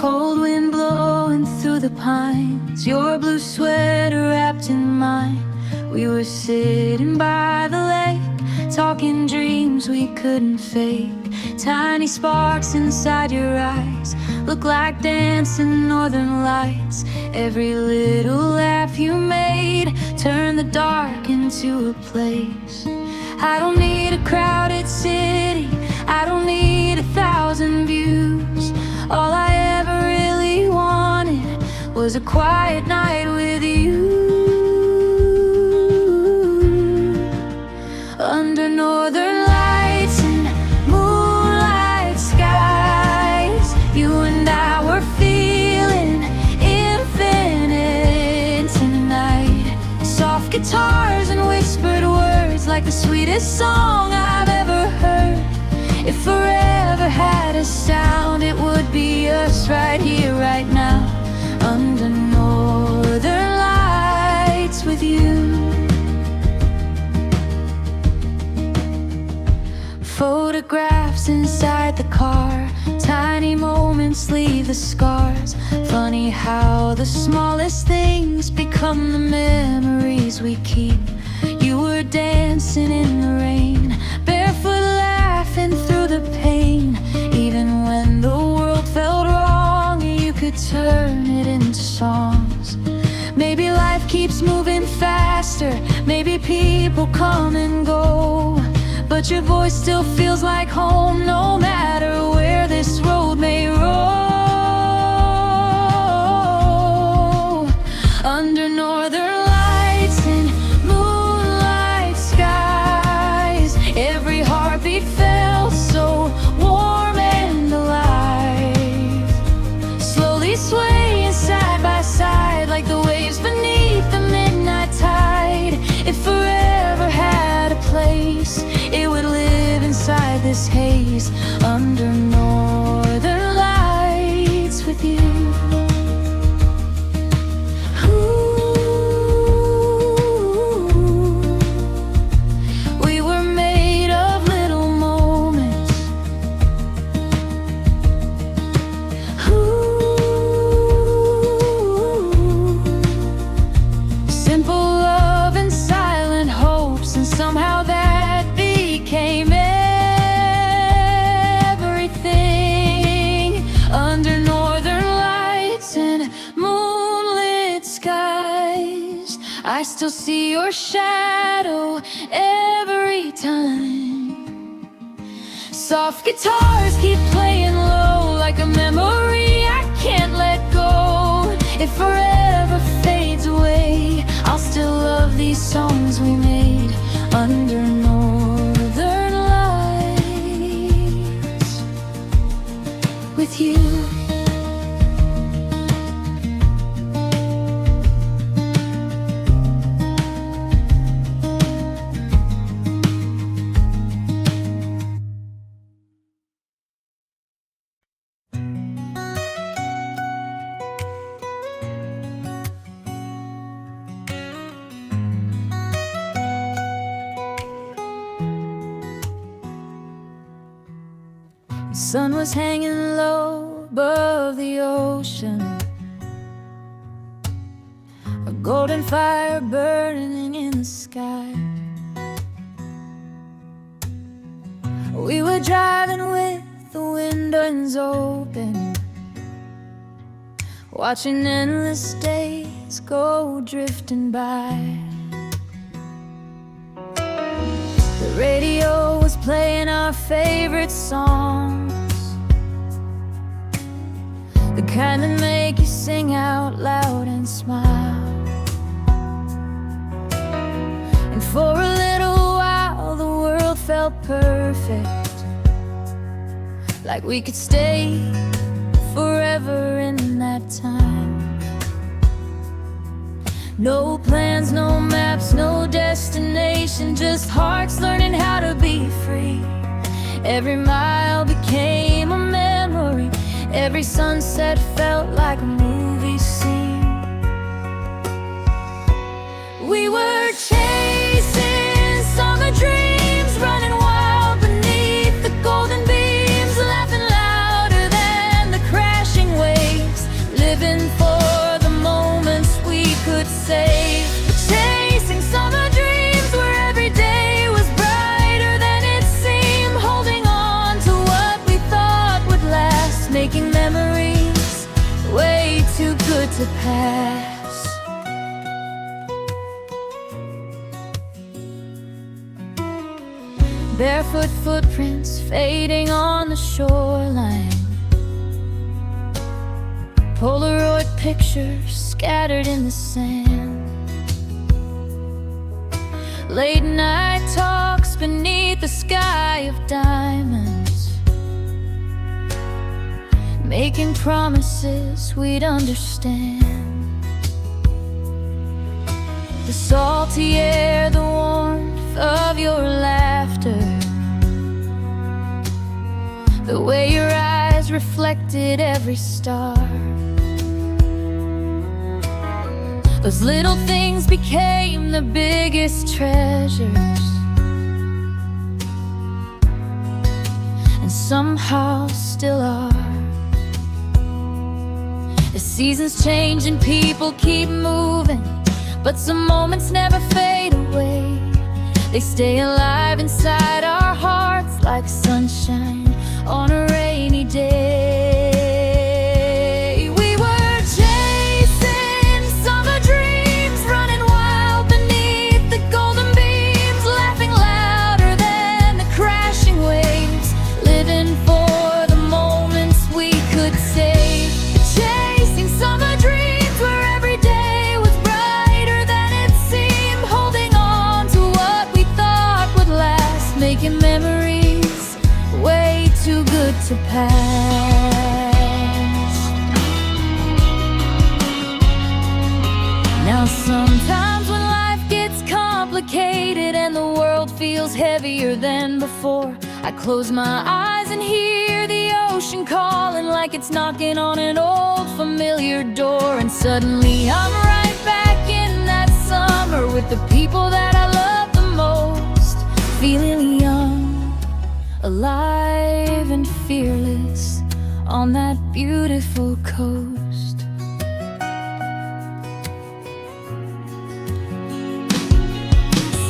Cold wind blowing through the pines, your blue sweater wrapped in mine. We were sitting by the lake, talking dreams we couldn't fake. Tiny sparks inside your eyes look like dancing northern lights. Every little laugh you made turned the dark into a place. I don't need a crowded city, I don't need 1,000 views. All I ever really wanted was a quiet night with you. Under northern lights and moonlight skies, you and I were feeling infinite tonight. Soft guitars and whispered words like the sweetest song I've ever heard. If forever had a sound, it would be us right here, right now, under northern lights with you. Photographs inside the car, tiny moments leave the scars. Funny how the smallest things become the memories we keep. You were dancing in the rain, barefoot laughing through the pain. Even when the world felt wrong, you could turn it into songs. Maybe life keeps moving faster, maybe people come and go, but your voice still feels like home, no matter where this road may roll. Under northern lights and moonlight skies, every heartbeat felt so warm and alive. Slowly swaying side by side like the waves beneath the midnight tide. If forever had a place, it would live inside this haze, under northern lights with you. Ooh, we were made of little moments. Ooh, simple love and silent hopes, and somehow that became everything. Under northern lights and moonlit skies, I still see your shadow every time. Soft guitars keep playing low like a memory I can't let go. If forever fades away, I'll still love these songs we made under northern lights with you. The sun was hanging low above the ocean, a golden fire burning in the sky. We were driving with the windows open, watching endless days go drifting by. The radio was playing our favorite songs, the kind that make you sing out loud and smile. And for a little while the world felt perfect, like we could stay forever in that time. No plans, no maps, no destination, just hearts learning how to be free. Every mile became a memory, every sunset felt like a movie scene. We were chasing summer dreams, running wild beneath the golden beams, laughing louder than the crashing waves. Barefoot footprints fading on the shoreline, Polaroid pictures scattered in the sand, late night talks beneath the sky of diamonds, making promises we'd understand. The salty air, the warmth of your laughter, the way your eyes reflected every star. Those little things became the biggest treasures, and somehow still are. The seasons change and people keep moving, but some moments never fade away. They stay alive inside our hearts like sunshine on a rainy day. We were chasing summer dreams, running wild beneath the golden beams, laughing louder than the crashing waves, living for the moments we could save. Chasing summer dreams where every day was brighter than it seemed, holding on to what we thought would last, making memories way too good to pass. Now sometimes when life gets complicated and the world feels heavier than before, I close my eyes and hear the ocean calling like it's knocking on an old familiar door. And suddenly I'm right back in that summer with the people that I love the most, feeling young, alive and fearless on that beautiful coast.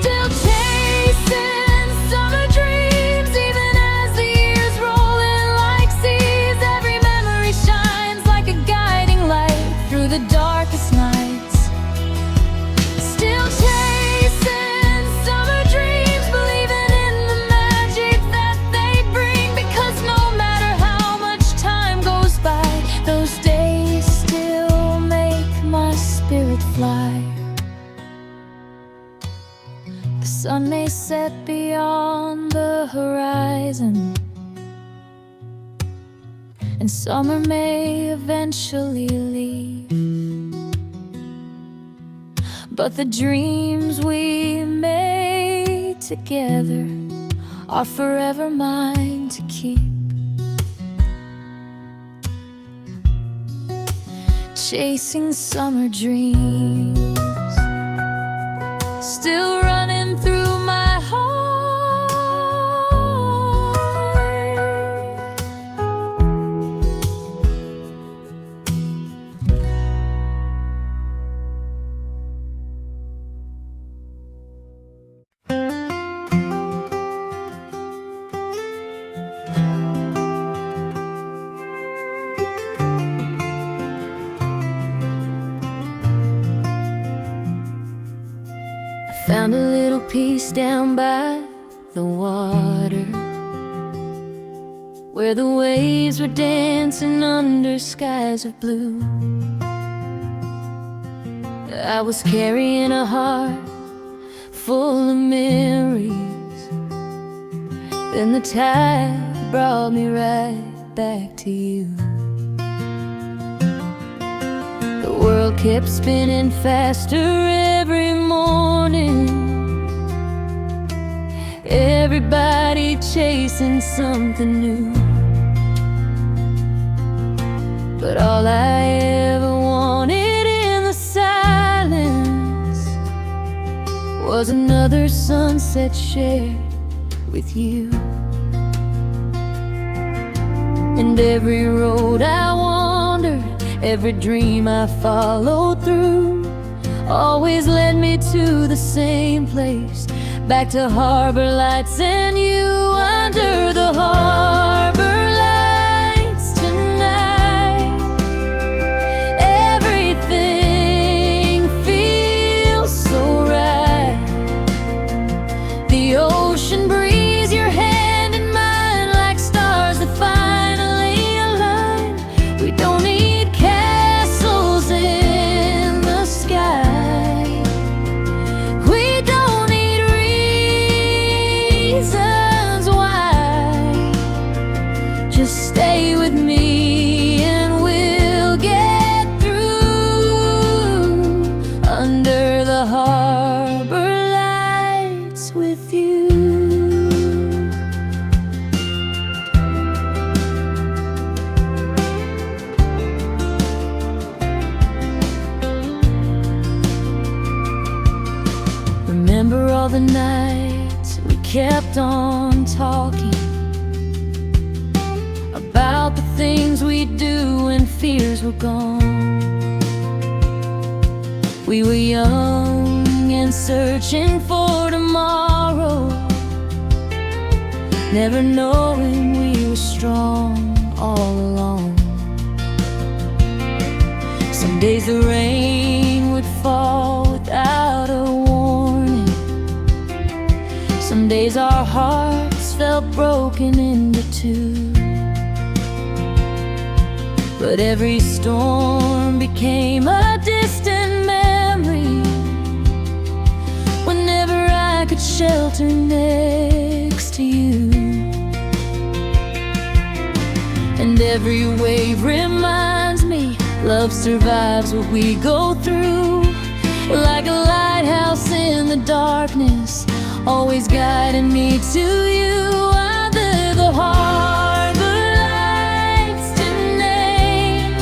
Still chasing summer dreams, even as the years roll in like seas. Every memory shines like a guiding light through the darkest nights. Still chasing summer dreams, believing in the magic that they bring, because no matter how much time goes by, those days still make my spirit fly. The sun may set beyond the horizon, and summer may eventually leave, but the dreams we made together are forever mine to keep. Chasing summer dreams, still running through my heart. Found a little piece down by the water, where the waves were dancing under skies of blue. I was carrying a heart full of memories, then the tide brought me right back to you. The world kept spinning faster every morning, everybody chasing something new. But all I ever wanted in the silence was another sunset shared with you. And every road I wandered, every dream I followed through, always led me to the same place, back to harbor lights and you. Under the harbor lights tonight, everything feels so right. The ocean breeze, your the harbor lights with you. Remember all the nights we kept on talking about the things we'd do when fears were gone. We were young and searching for tomorrow, never knowing we were strong all along. Some days the rain would fall without a warning. Some days our hearts felt broken into two. But every storm became a distant memory whenever I could shelter next to you. And every wave reminds me love survives what we go through. Like a lighthouse in the darkness, always guiding me to you. Under the harbor lights tonight,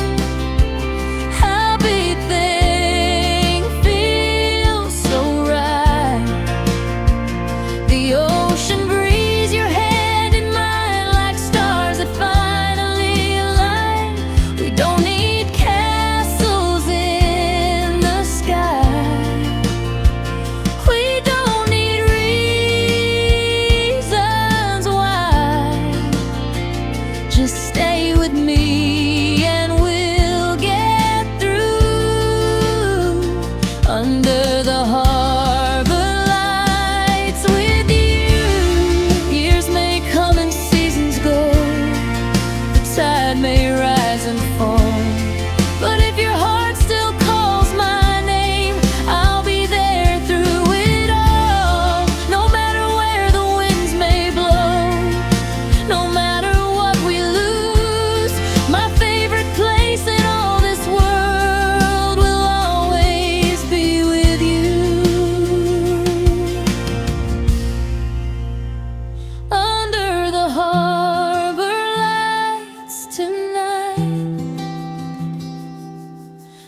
everything feels so right. The ocean breeze, your hand in mine, like stars that finally align. We don't need castles in the sky. We don't need reasons why. Just stay with me and we'll get through. Under the harbor lights with you. Years may come and seasons go, the tide may rise and fall, but if your heart still calls my name, I'll be there through it all. No matter where the winds may blow, no matter what we lose, my favorite place in all this world will always be with you. Under the harbor lights tonight,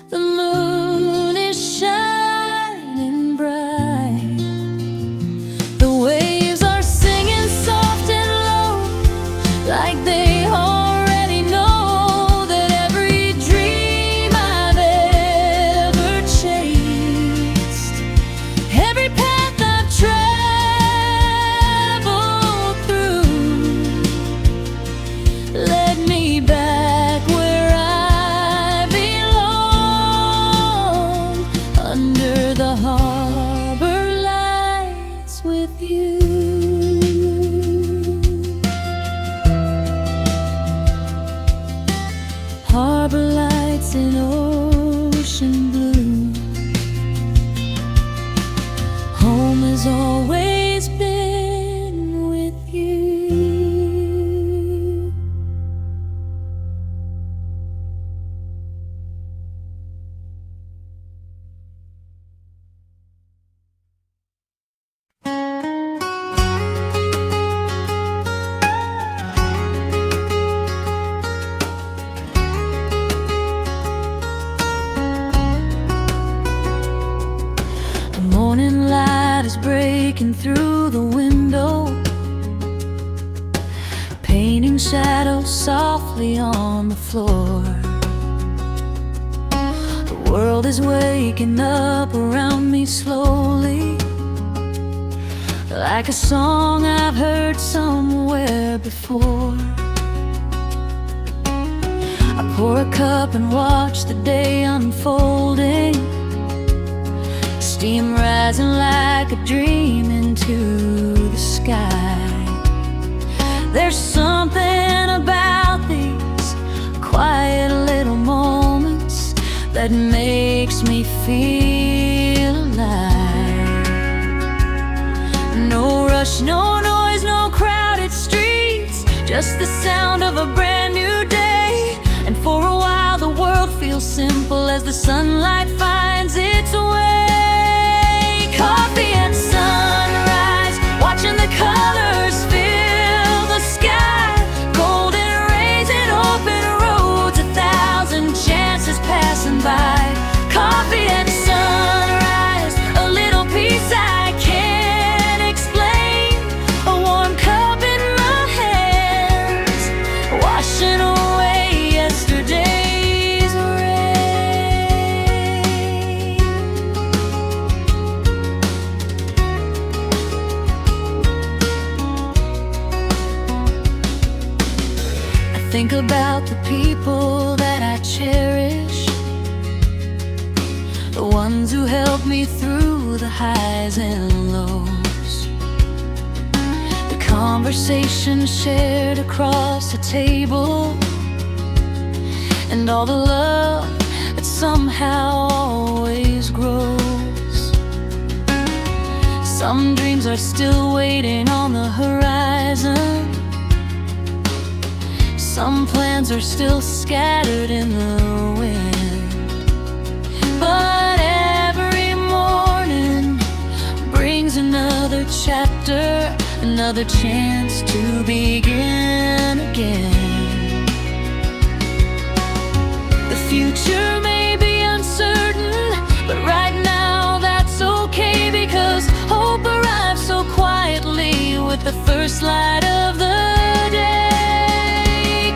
the moon is shining bright. The waves are singing soft and low, like they already know that every dream I've ever chased, every path I've traveled through, led me back where I belong. Under the harbor lights with you. Harbor lights in ocean blue. Home has always been with you. The morning light is breaking through the window, painting shadows softly on the floor. The world is waking up around me slowly, like a song I've heard somewhere before. I pour a cup and watch the day unfolding, steam rising like a dream into the sky. There's something about these quiet little moments that makes me feel alive. No rush, no noise, no crowded streets, just the sound of a brand new day. And for a while the world feels simple as the sunlight finds its way. think about the people that I cherish, the ones who helped me through the highs and lows, the conversations shared across the table, and all the love that somehow always grows. Some dreams are still waiting on the horizon, some plans are still scattered in the wind. But every morning brings another chapter, another chance to begin again. The future may be uncertain, but right now that's okay, because hope arrives so quietly with the first light of the day.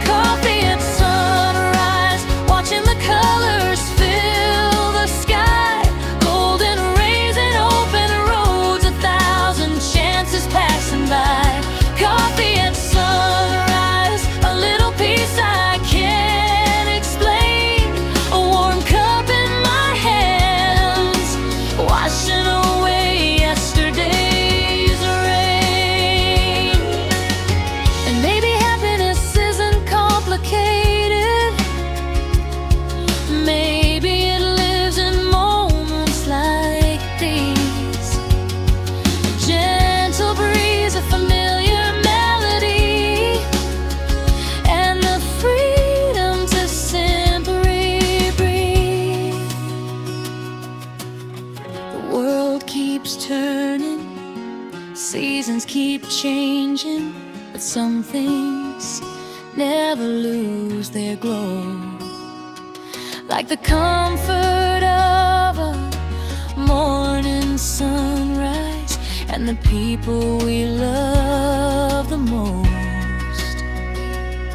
Coffee at sunrise, watching the colors fill the sky, golden rays and open roads, 1,000 chances passing by. Coffee at sunrise, a little peace I can't explain, a warm cup in my hands, washing away yesterday's rain. And maybe happiness isn't complicated, maybe it lives in moments like these. A gentle breeze, a familiar melody, and the freedom to simply breathe. The world keeps turning, seasons keep changing, but some things never lose their glow, like the comfort of a morning sunrise and the people we love the most.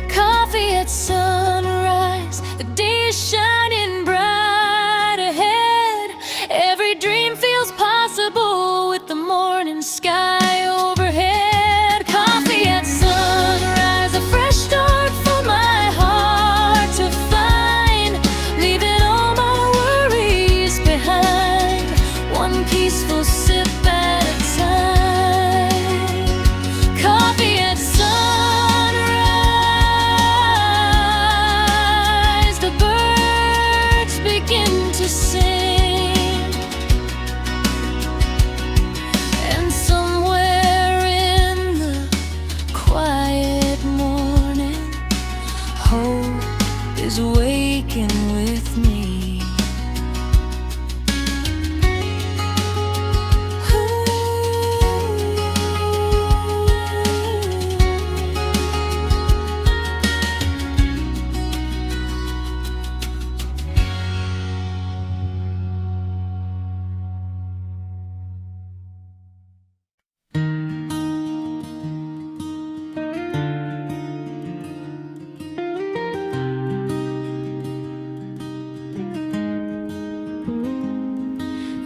Coffee at sunrise, the day is shining bright ahead, every dream feels possible with the morning sky overhead. Coffee at sunrise, a fresh start for my heart to find, leaving all my worries behind, one peaceful sip at a time. Coffee at sunrise, the birds begin to sing, and somewhere in the quiet morning, hope is waking with me.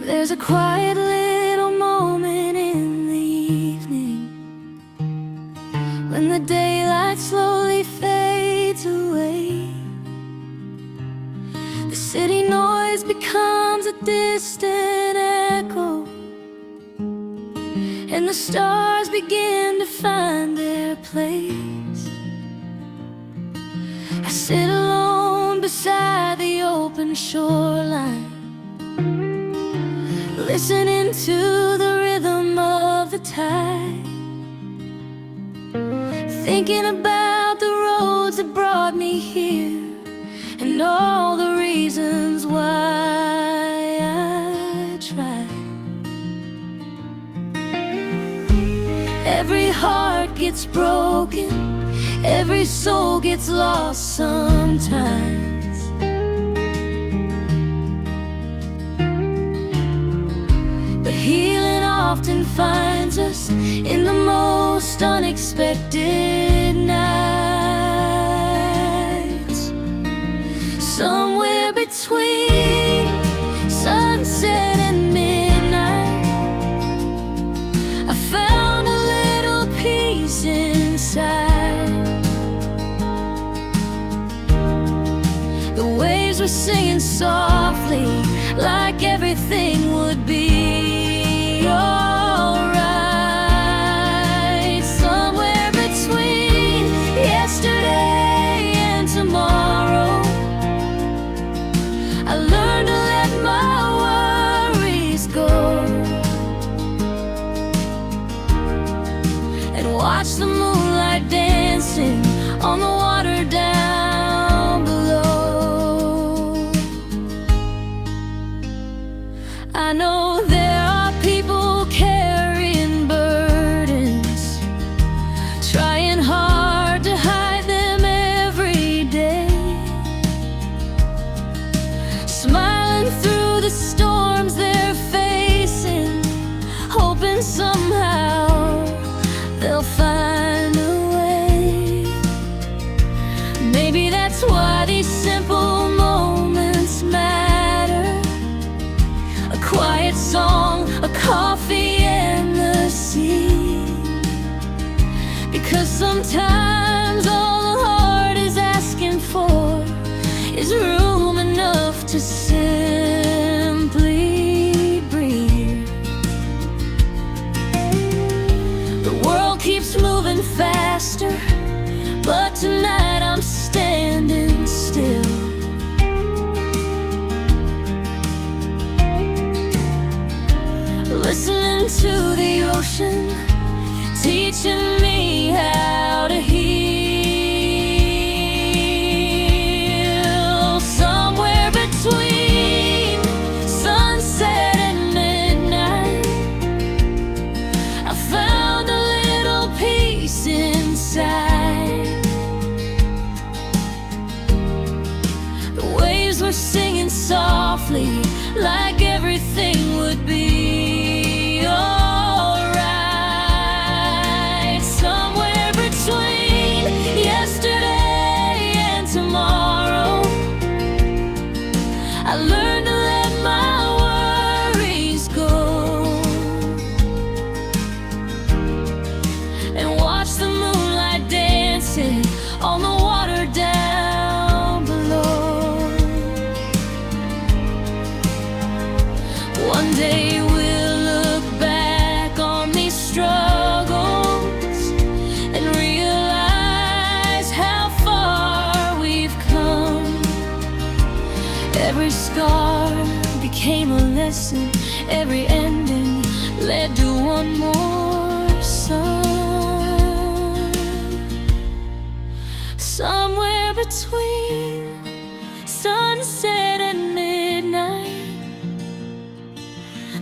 There's a quiet little moment in the evening, when the daylight slowly fades away. The city noise becomes a distant echo, and the stars begin to find their place. I sit alone beside the open shoreline, listening to the rhythm of the tide, thinking about the roads that brought me here, and all the reasons why I tried. Every heart gets broken, every soul gets lost sometimes, but healing often finds us in the most unexpected nights. Somewhere between sunset and midnight, I found a little peace inside. watch the moonlight dancing on the water down below. I know there are people carrying burdens, trying hard to hide them every day, smiling through the storms they're facing, hoping somehow they'll find a way. Maybe that's why these simple moments matter. A quiet song, a coffee and the sea. Because sometimes all the heart is asking for is room enough to simply breathe. The world keeps moving faster, but tonight I'm standing still, listening to the ocean, teaching me how to heal. Somewhere between sunset and midnight, I found a little peace inside. The waves were singing softly, like everything would be alright. Somewhere between yesterday and tomorrow, I learned to let my worries go and watch the moonlight dancing on the water down below. One day we'll look back on these struggles and realize how far we've come. Every scar became a lesson, every ending led to one more sun. Somewhere between sunset and midnight,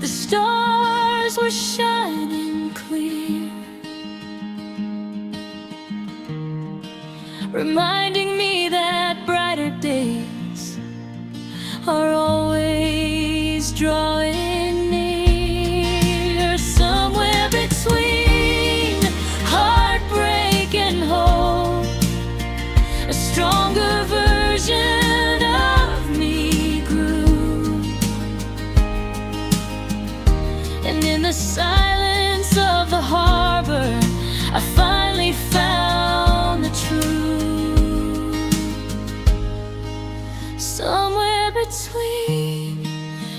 the stars were shining clear, reminding me that brighter days are always drawing near. Somewhere between heartbreak and hope, a stronger version of me grew. And in the silence of the harbor, I finally found the truth. Somewhere between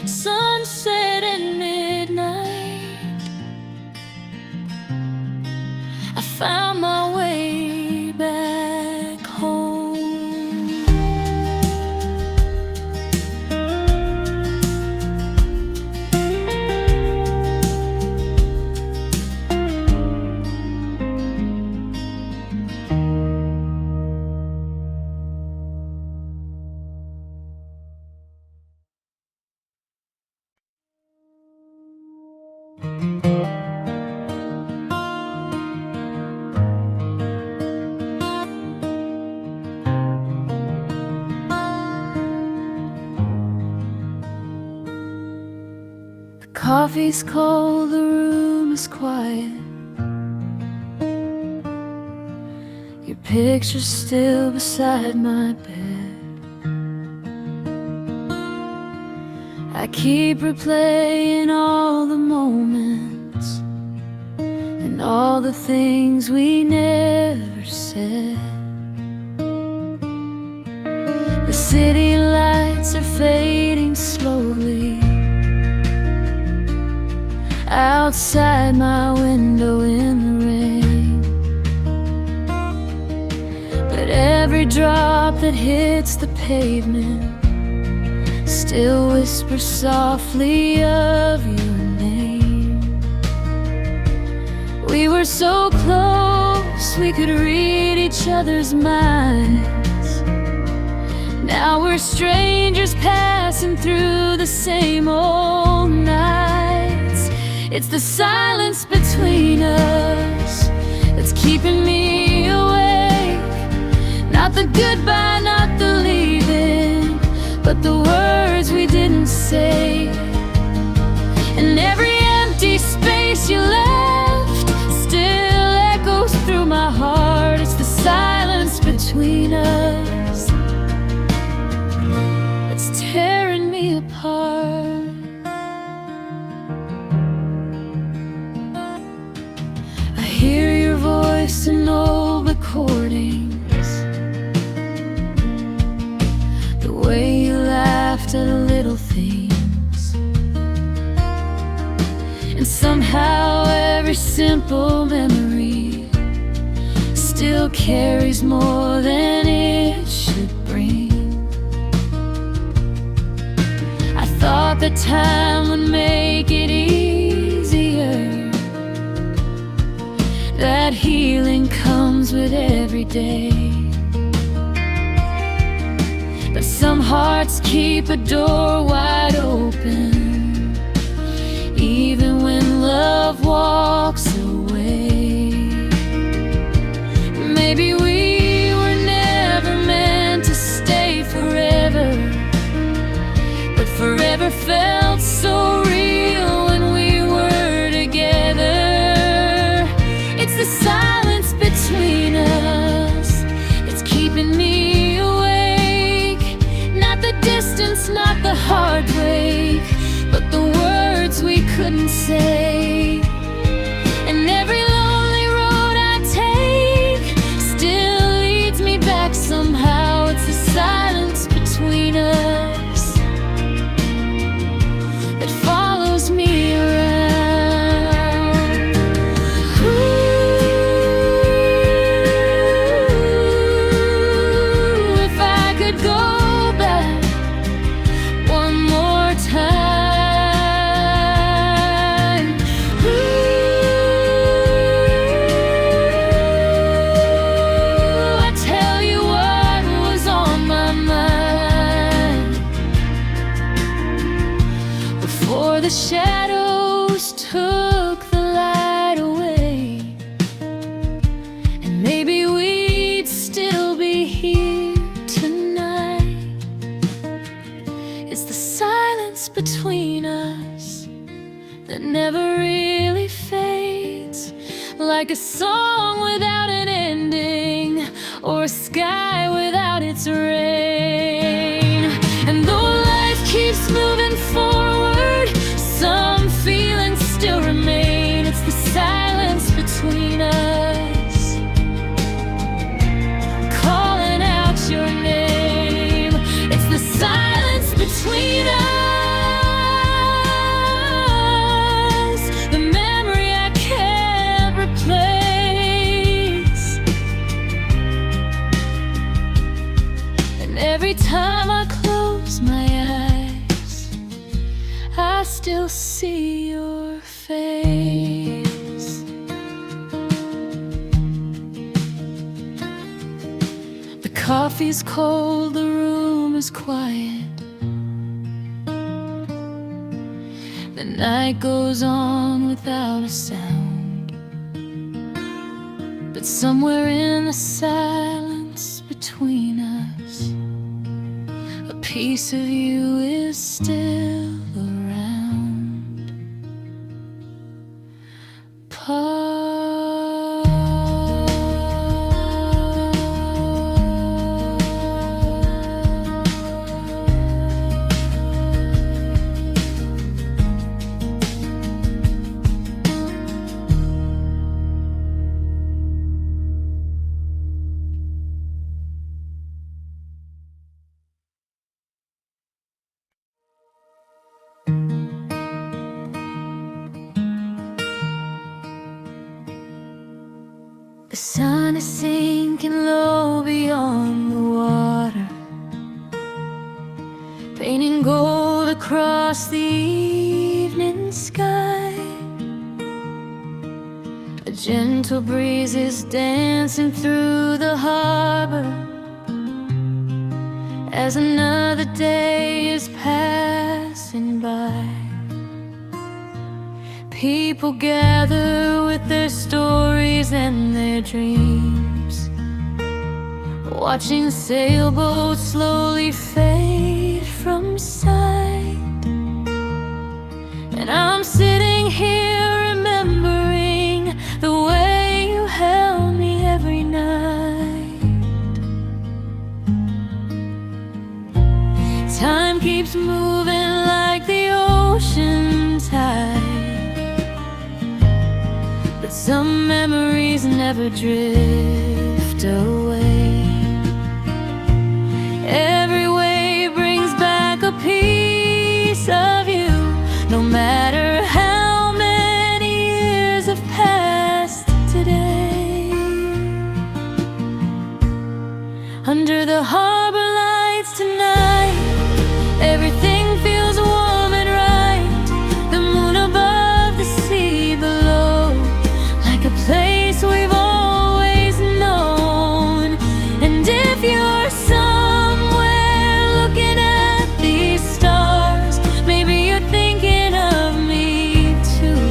sunset and midnight, I found my way back home. Coffee's cold, the room is quiet. Your picture's still beside my bed. I keep replaying all the moments and all the things we never said. The city lights are fading slowly outside my window in the rain, but every drop that hits the pavement still whispers softly of your name. We were so close close we could read each other's minds. Now we're strangers passing through the same old nights. It's the silence between us that's keeping me awake. Not the goodbye, not the leaving, but the words we didn't say. And every empty space you left still echoes through my heart. It's the silence between us that's tearing me apart. I hear your voice in old recordings, the way you laughed at little things, and somehow every simple memory still carries more than it should bring. I thought that time would make it easier, that healing comes with every day. But some hearts keep a door wide open, even when love walks away. Maybe we were never meant to stay forever, but forever felt so real when we were together. It's the silence between us that's keeping me awake. Not the distance, not the heartbreak, but the words we couldn't say. And every lonely road I take still leads me back somehow. It's the silence between us that follows me around. Ooh, if I could go back one more time. Ooh, I tell you what was on my mind before the shadows took the light away. And maybe we'd still be here tonight. It's the silence between us that never really fades, like a song without an ending, or a sky without its rain. And though life keeps moving forward, some feelings still remain. It's the silence between us, calling out your name. It's the silence between us, the memory I can't replace. And every time I close my eyes, I still see your face. The coffee's cold, the room is quiet. The night goes on without a sound, but somewhere in the silence between us, a piece of you is still around. The sun is sinking low beyond the water, painting gold across the evening sky. A gentle breezes dancing through the harbor as another day is passing by. People gather with their stories and their dreams, watching sailboats slowly fade from sight. And I'm sitting here remembering the way you held me every night. Time keeps moving like the ocean tide, but some memories never drift away. Every wave brings back a piece of you, no matter how many years have passed today. Under the harbor lights tonight, everything feels warm and right. The moon above, the sea below, like a place we've always known. And if you're somewhere looking at these stars, maybe you're thinking of me too.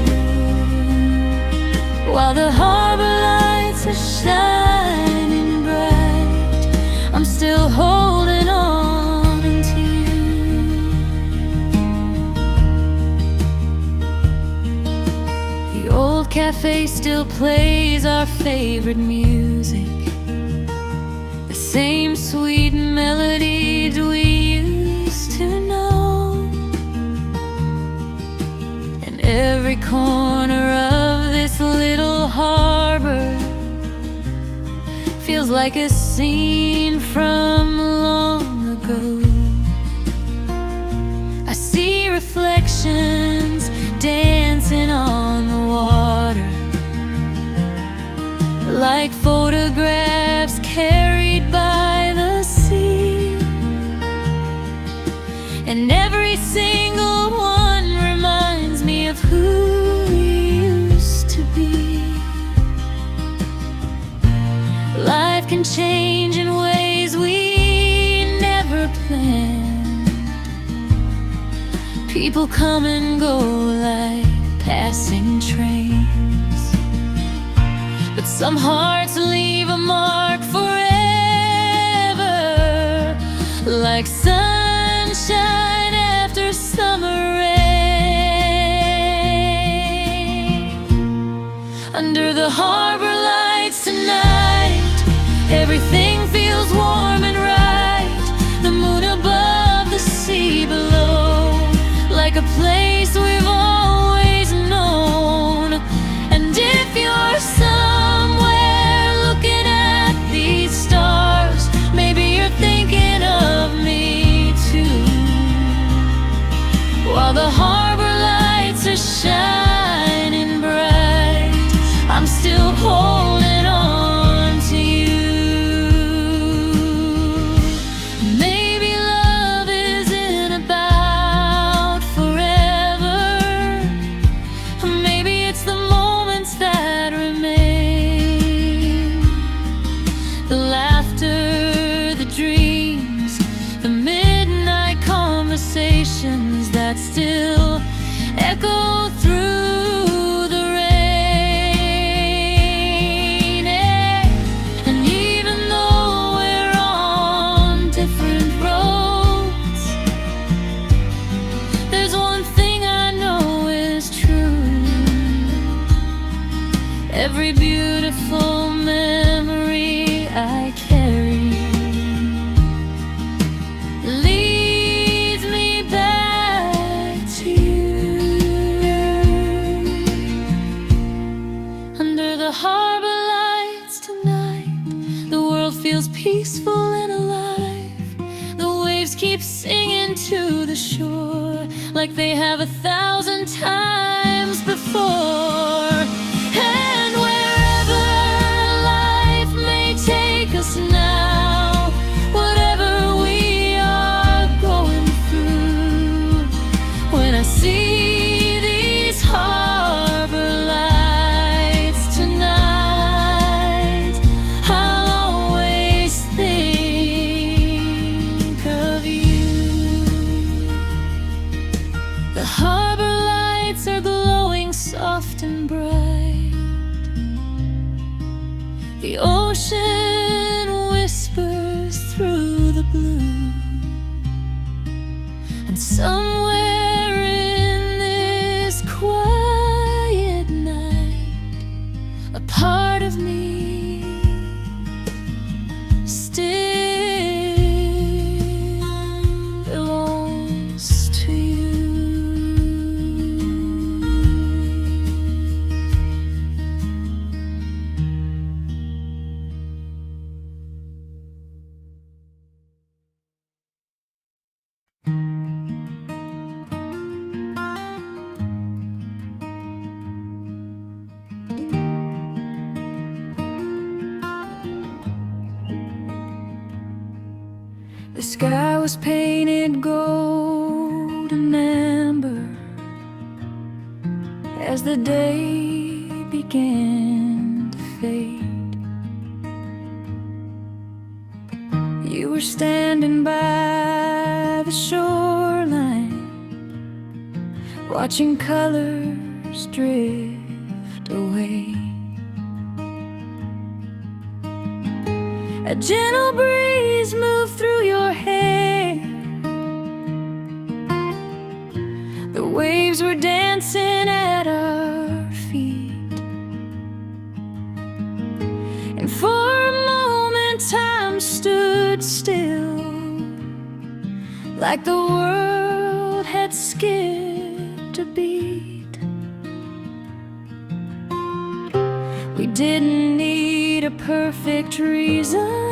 While the harbor lights are shining bright, I'm still holding on to you. The old cafe still plays our favorite music, the same sweet melodies we used to know. And every corner of this little harbor feels like a scene from long ago. I see reflections dancing on the water, like photographs carried by the sea. And every single one reminds me of who we used to be. Life can change in ways we never planned. People come and go like passing trains, but some hearts leave a mark forever, like sunshine after summer rain. Under the harbor lights tonight, everything feels warm and right. The moon above, the sea below, like a place we've always known. And if you're somewhere looking at these stars, maybe you're thinking of me too. While the harbor lights are shining bright, I'm still holding on to you. Maybe love isn't about forever. Maybe it's the moments that remain, the laughter, the dreams, the midnight conversations that still echo through the rain. And even though we're on different roads, there's one thing I know is true. Every beautiful memory I carry leads me back to you. Under the harbor lights tonight, the world feels peaceful and alive. The waves keep singing to the shore like they have 1,000 times before. And wherever life may take us now, whatever we are going through, when I see these harbor lights tonight, soft and bright. The ocean whispers through the blue, and somewhere in this quiet night, a part of me still belongs to you. The sky was painted gold and amber as the day began to fade. You were standing by the shoreline, watching colors drift away. A gentle breeze moved through your hair. The waves were dancing at our feet, and for a moment time stood still, like the world had skipped a beat. We didn't need a perfect reason,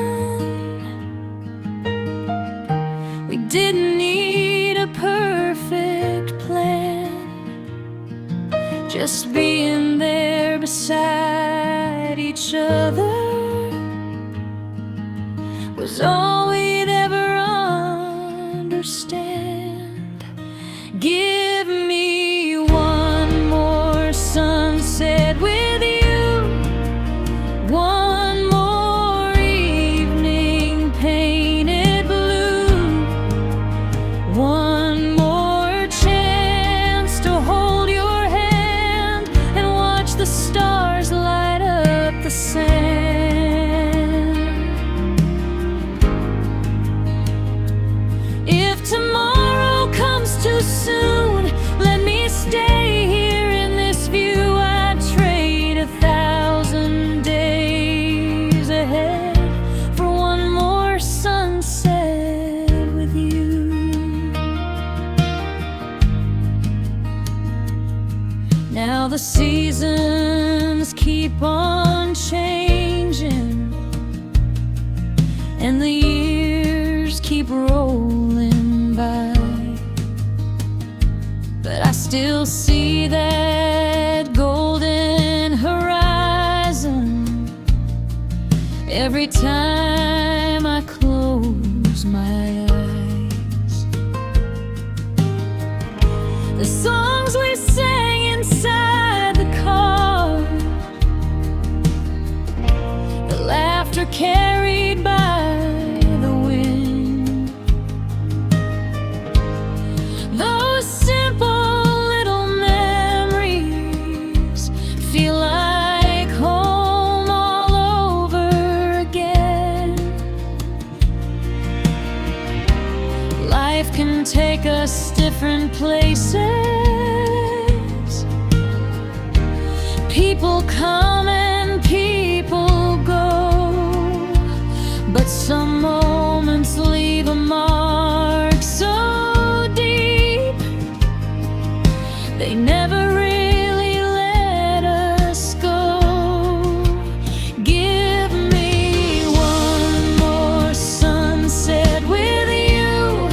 we didn't need a perfect plan. Just being there beside each other was all we'd ever understand. Give me one more sunset with you, one more evening painted blue, one more chance to hold your hand and watch the stars light up the sand. If tomorrow comes too soon, let me stay here in this view. I'd trade 1,000 days ahead for one more sunset with you. Now the seasons keep on changing, and the years keep rolling by, but I still see that golden horizon every time I close my eyes. The songs we sang inside the car, the laughter carried by the wind, those simple little memories feel like home all over again. Life can take us different places, people come and people go, but some moments leave a mark so deep, they never really let us go. Give me one more sunset with you,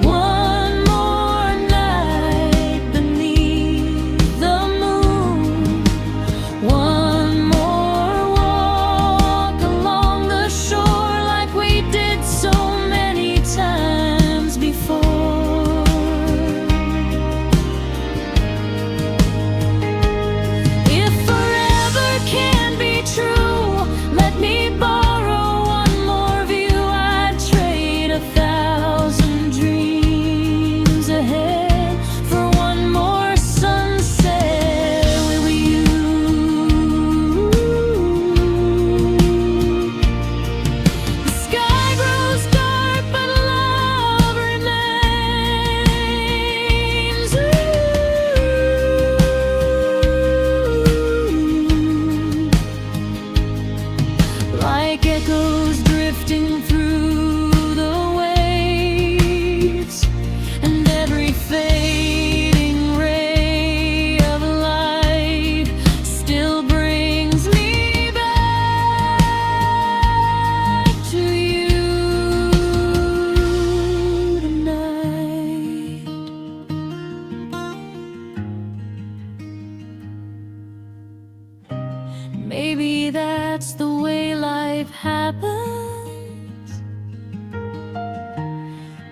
one more night beneath the moon, one Maybe that's the way life happens,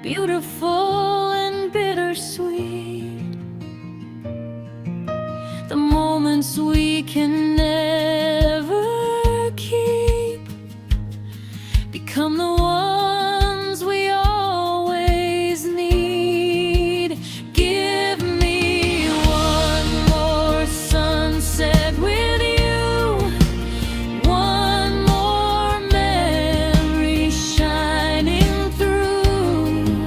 beautiful and bittersweet. The moments we can never keep become the ones we always need. Give me one more sunset with you, one more memory shining through,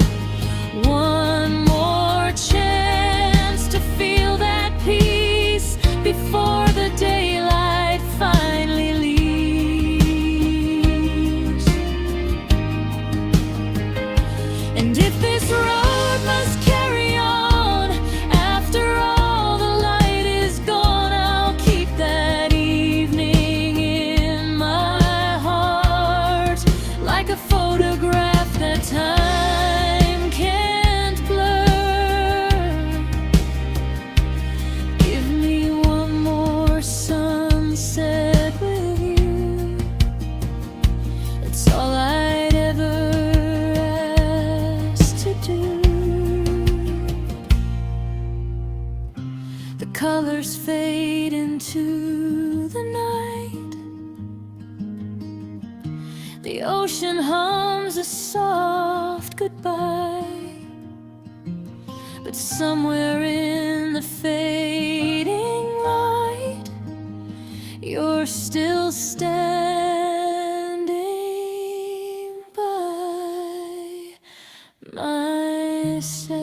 one more chance to feel that peace before the daylight finally leaves. And if this road must carry on, after all the light is gone, I'll keep that evening in my heart, like a photograph that time can't blur. Give me one more sunset with you, that's all I'd ever ask to do. The colors fade into the night, the ocean hums a soft goodbye, but somewhere in the fading light, you're still standing by my side.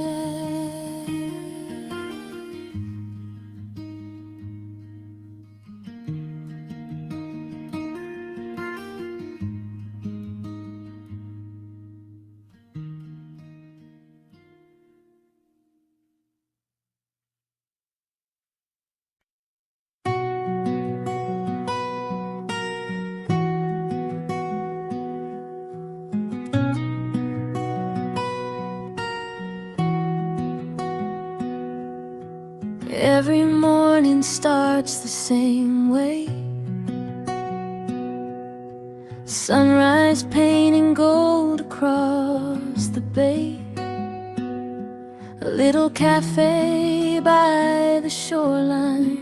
Every morning starts the same way. Sunrise painting gold across the bay. A little cafe by the shoreline,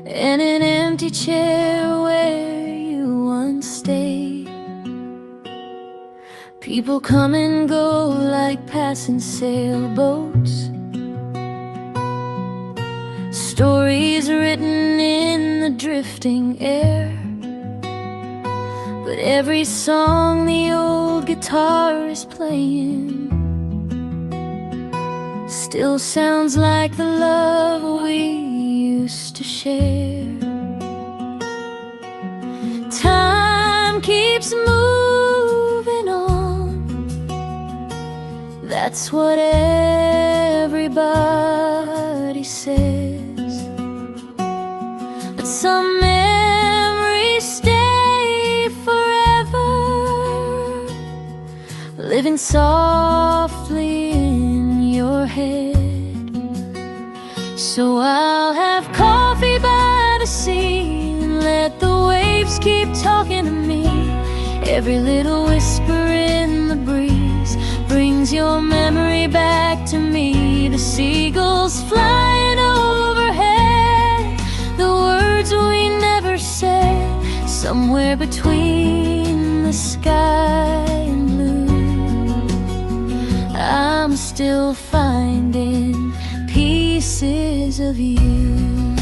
and an empty chair where you once stayed. People come and go like passing sailboats, stories written in the drifting air. But every song the old guitar is playing still sounds like the love we used to share. Time keeps moving on, that's what everybody says. But some memories stay forever, living softly in your head. So I'll have coffee by the sea and let the waves keep talking to me. Every little whisper in the breeze brings your memory back to me. The seagulls flying overhead, the words we never said, somewhere between the sky and blue. I'm still finding pieces of you.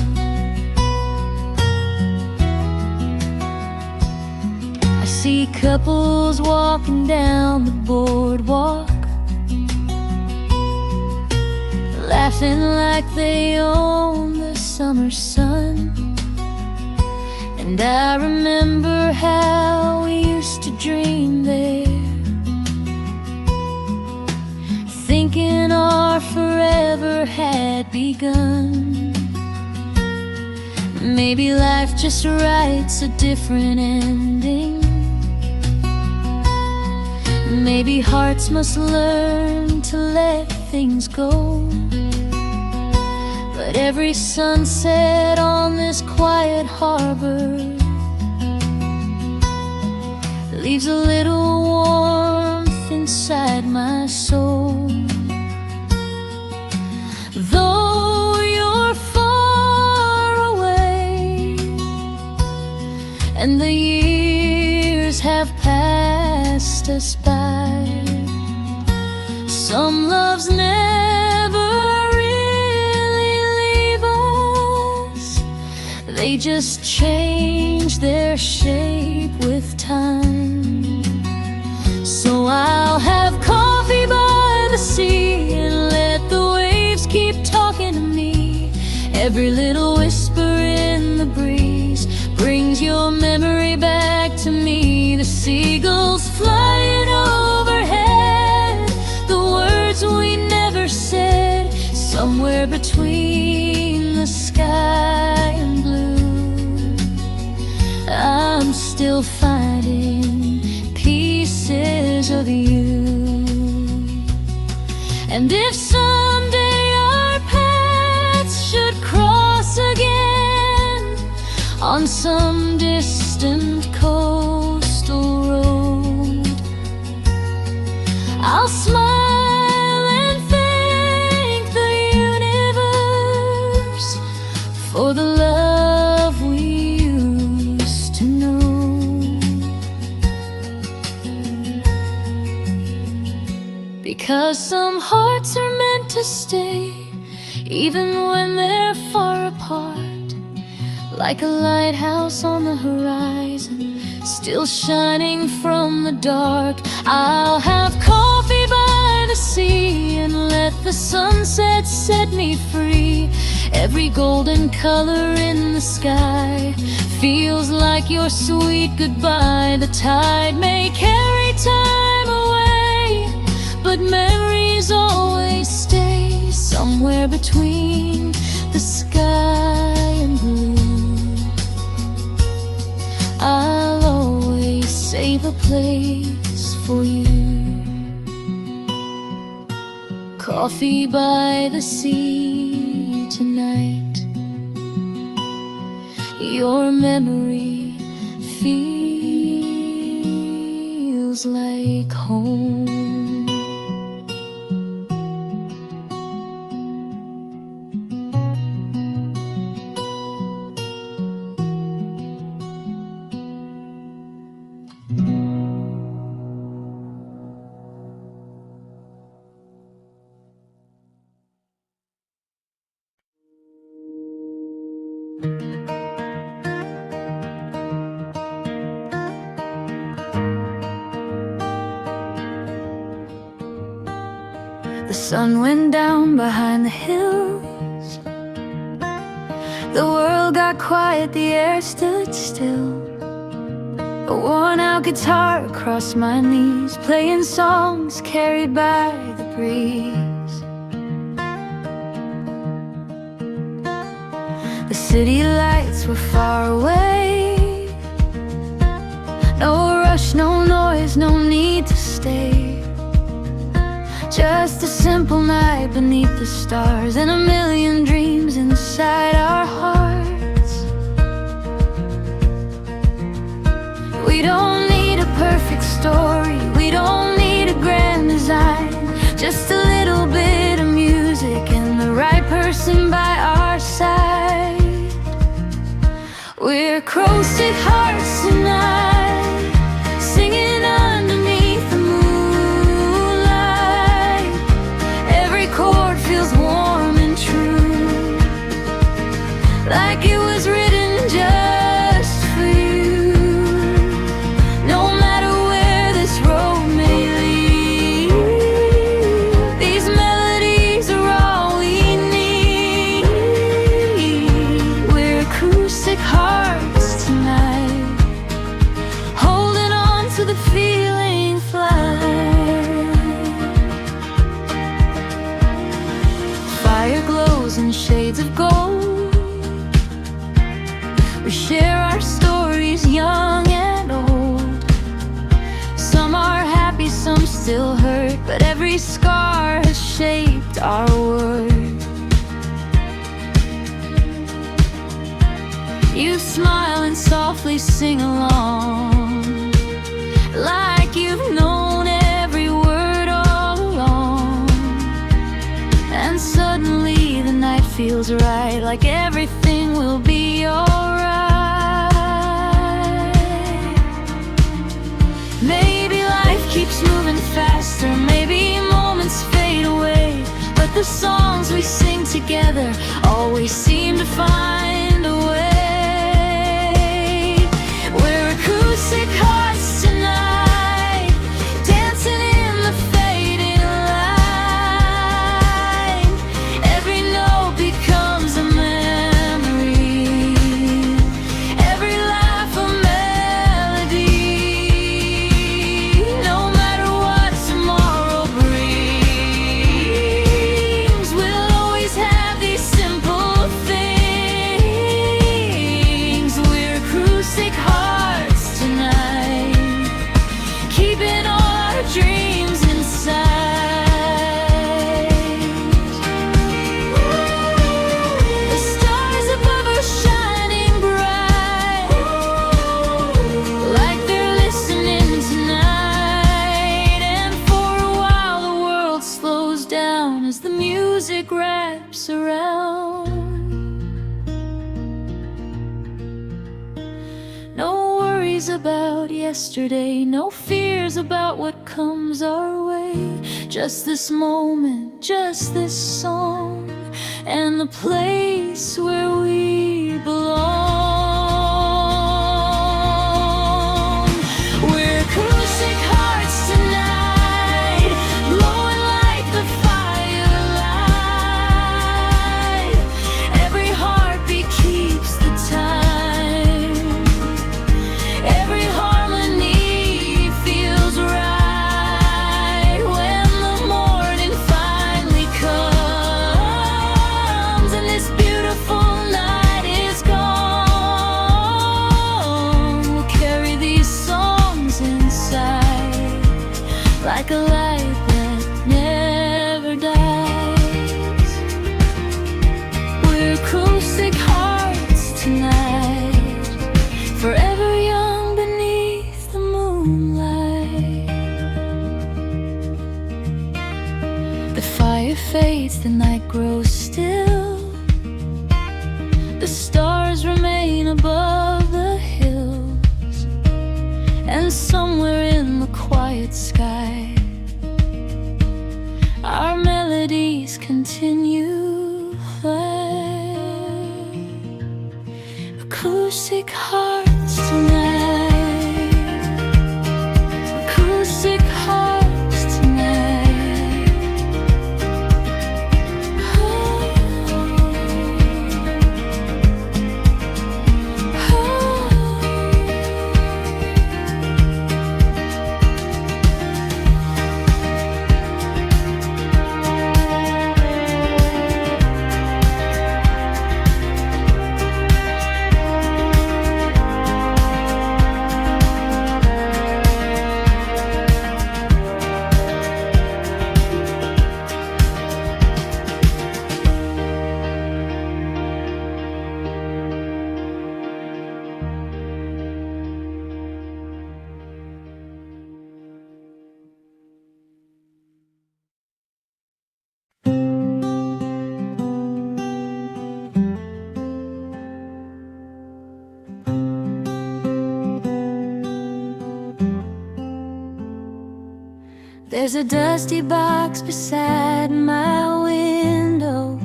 I see couples walking down the boardwalk, laughing like they own the summer sun. And I remember how we used to dream there, thinking our forever had begun. Maybe life just writes a different ending. Maybe hearts must learn to let things go. But But every sunset on this quiet harbor leaves a little warmth inside my soul. Though you're far away and the years have passed us by, some loves never really leave us. They just change their shape with time. So I'll have coffee by the sea and let the waves keep talking to me. Every little whisper in the breeze brings your memory back to me. The seagulls flying overhead, the words we never said, somewhere between the sky and blue. I'm still finding pieces of you. And if someday our paths should cross again on some distant coastal road, I'll smile and thank the universe for the love we used to know. Because some hearts are meant to stay, even when they're far apart. Like a lighthouse on the horizon, still shining from the dark. I'll have coffee by the sea and let the sunset set me free. Every golden color in the sky feels like your sweet goodbye. The tide may carry time away, but memories always stay somewhere between the sky and blue. I'll always save a place for you. Coffee by the sea tonight, your memory feels like home. The sun went down behind the hills. The world got quiet, the air stood still. A worn-out guitar across my knees, playing songs carried by the breeze. The city lights were far away. No rush, no noise, no need to stay. Just a simple night beneath the stars, and a million dreams inside our hearts. We don't need a perfect story, we don't need a grand design. Just a little bit of music and the right person by our side. We're acoustic hearts tonight, singing underneath the moonlight. Every chord feels warm and true, like it was written just for you. No matter where this road may lead, these melodies are all we need. We're acoustic hearts tonight, holding on to the feeling flight. Fire glows in shades of gold. We share our stories, young and old. Some are happy, some still hurt, but every scar has shaped our world. You smile and softly sing along, like you've known every word all along. And suddenly the night feels right, like everything will be alright. Maybe life keeps moving faster, maybe moments fade away, but the songs we sing together always seem to find a way. We're acoustic hearts tonight, dancing in the fading light. Every note becomes a memory, every laugh a melody. No matter what tomorrow brings, we'll always have these simple things. We're acoustic hearts tonight, keeping all our dreams inside. The stars above are shining bright, like they're listening tonight. And for a while the world slows down as the music wraps around. No worries about yesterday, no fears about what comes our way. Just this moment, just this song, and the place where we belong. We're acoustic hearts tonight, glowing like the firelight. Every heartbeat keeps the time, every harmony feels right. When the morning finally comes and this beautiful night is gone, we'll carry these songs inside, like a light that never dies. We're acoustic hearts tonight, forever young beneath the moonlight. The fire fades, the night grows still, the stars remain above the hills, and somewhere in the quiet sky our melodies continue flying. Acoustic hearts tonight, acoustic hearts tonight. There's a dusty box beside my window,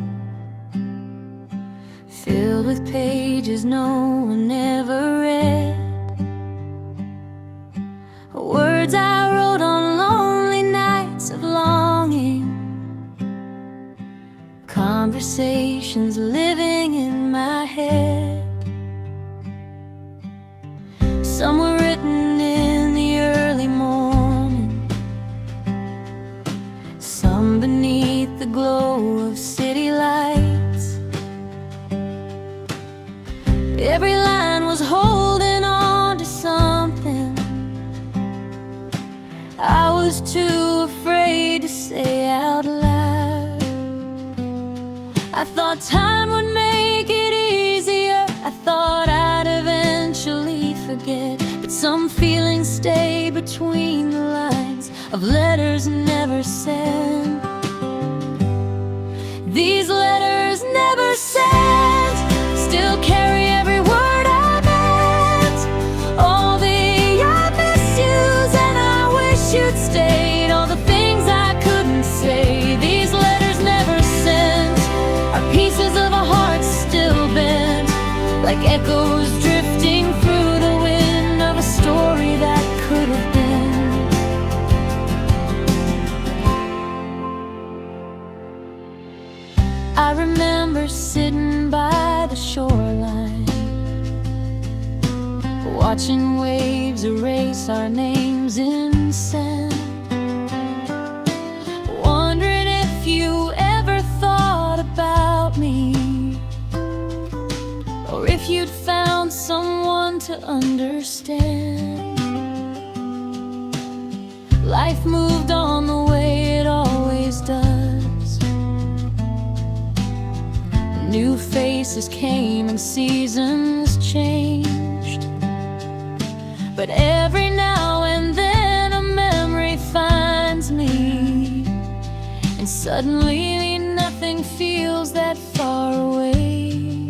filled with pages no one ever read. Words I wrote on lonely nights of longing, conversations living in my head. Some were written in the early morning, some beneath the glow of city lights. Every line was holding on to something I was too afraid to say out loud. I thought time would make it easier, I thought letters never sent. These letters never sent still carry every word I meant. All the I miss yous and I wish you'd stayed, all the things I couldn't say. These letters never sent are pieces of a heart still bent, like echoes drifting through the wind of a story that could have been. I remember sitting by the shoreline, watching waves erase our names in sand, wondering if you ever thought about me, or if you'd found someone to understand. Life moved on the way it always does. New faces came and seasons changed, but every now and then a memory finds me, and suddenly nothing feels that far away.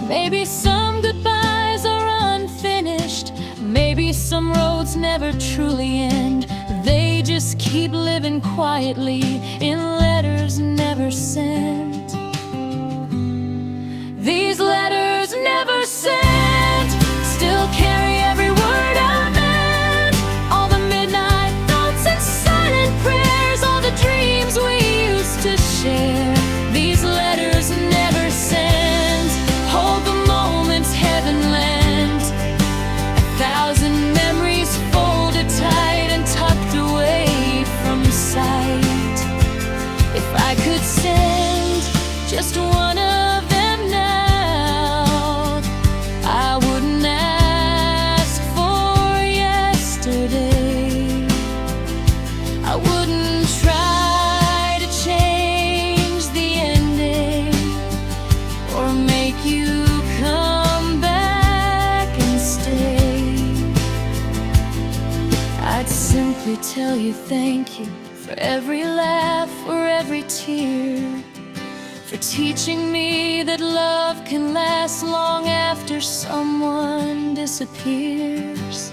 Maybe some goodbyes are unfinished, maybe some roads never truly end. They just keep living quietly in letters never sent. These letters never sent still carry every word I meant. All the midnight thoughts and silent prayers, all the dreams we used to share. These letters never sent hold the moments heaven lent, 1,000 memories folded tight and tucked away from sight. If I could send just one of them now, I wouldn't ask for yesterday. I wouldn't try to change the ending or make you come back and stay. I'd simply tell you thank you for every laugh or every tear, for teaching me that love can last long after someone disappears.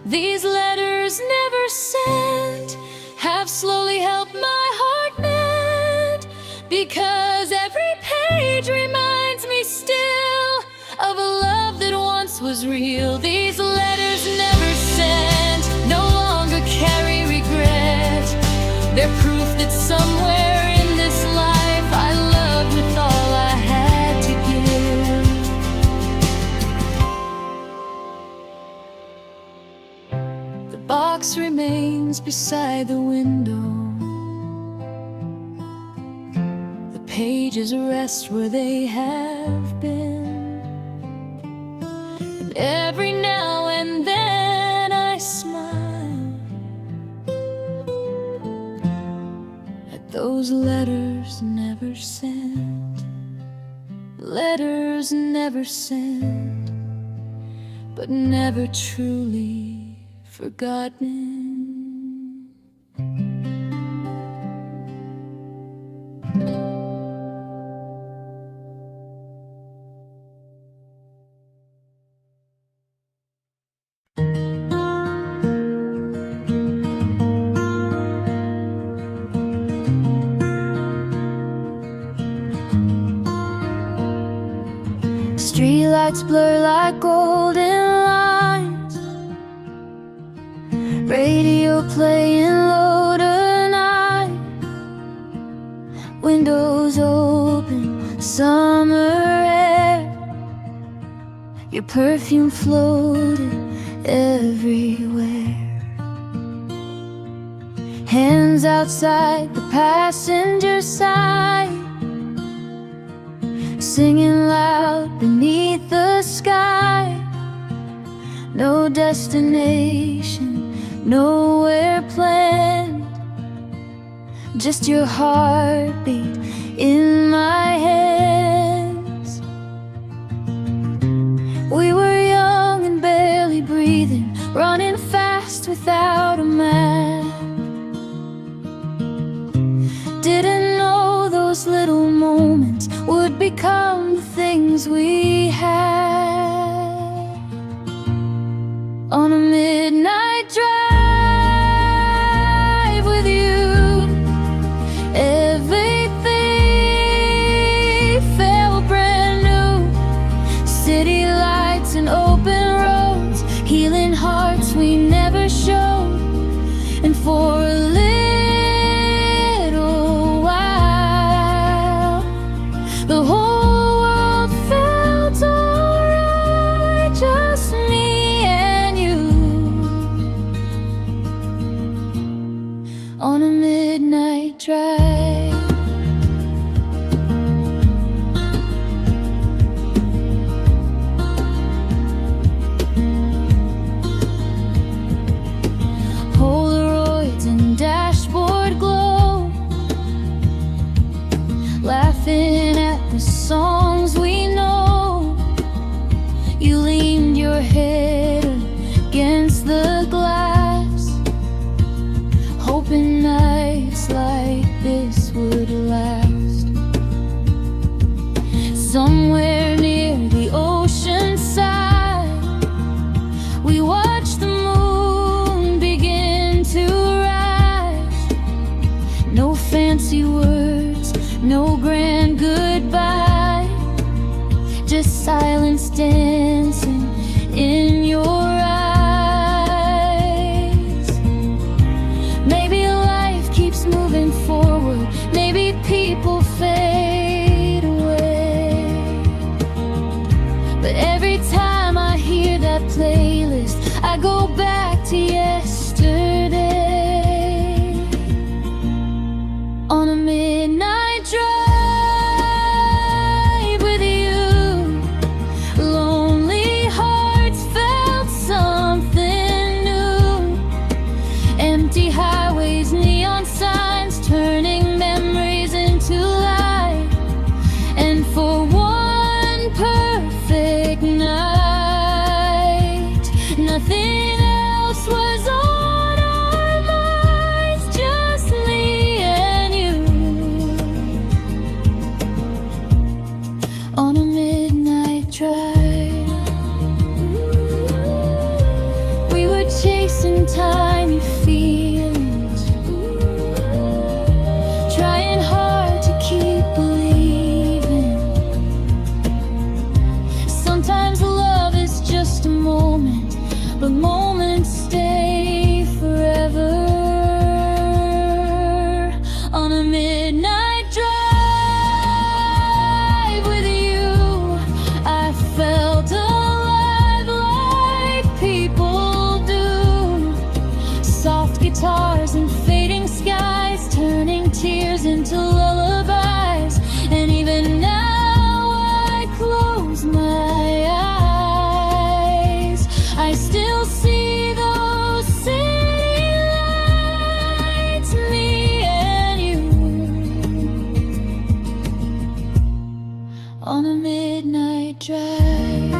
These letters never sent have slowly helped my heart mend, because every page reminds me still of a love that once was real. These letters never sent no longer carry regret. They're proof that somewhere in this life I loved with all I had to give. The box remains beside the window, the pages rest where they have been, and every now and then I smile at those letters never sent. Letters never sent, but never truly forgotten. Streetlights blur like golden lines, radio playing low tonight, windows open, summer air, your perfume floated everywhere. Hands outside the passenger side, singing loud beneath the sky. No destination, nowhere planned, just your heartbeat in my hands. We were young and barely breathing, running fast without a map. moments would become the things we had. On a midnight drive with you, everything felt brand new. City lights and open roads, healing hearts we never showed. And for a little while, the whole world felt alright, just me and you. On a midnight drive. Polaroids and dashboard glow, laughing at the songs we know. You leaned your head against the glass, hoping nights like this would last. Somewhere near the ocean side, we watched the moon begin to rise. No fancy words, no grand goodbye, just silence dancing in your eyes. Maybe life keeps moving forward, maybe people fade away, but every time I hear that playlist, I go back to yesterday. On a midnight drive with you, lonely hearts felt something new. Empty highways, neon signs, turning memories into light. And for one perfect night, nothing else was on our minds, just me and you. On a midnight drive, we were chasing tiny feelings, trying hard to keep believing. Sometimes love is just a moment, but moments stay forever. On a midnight drive with you, I felt alive like people do. Soft guitars and fading skies, turning tears into lullabies. And even now I close my eyes, I still see those city lights, me and you. On a midnight drive.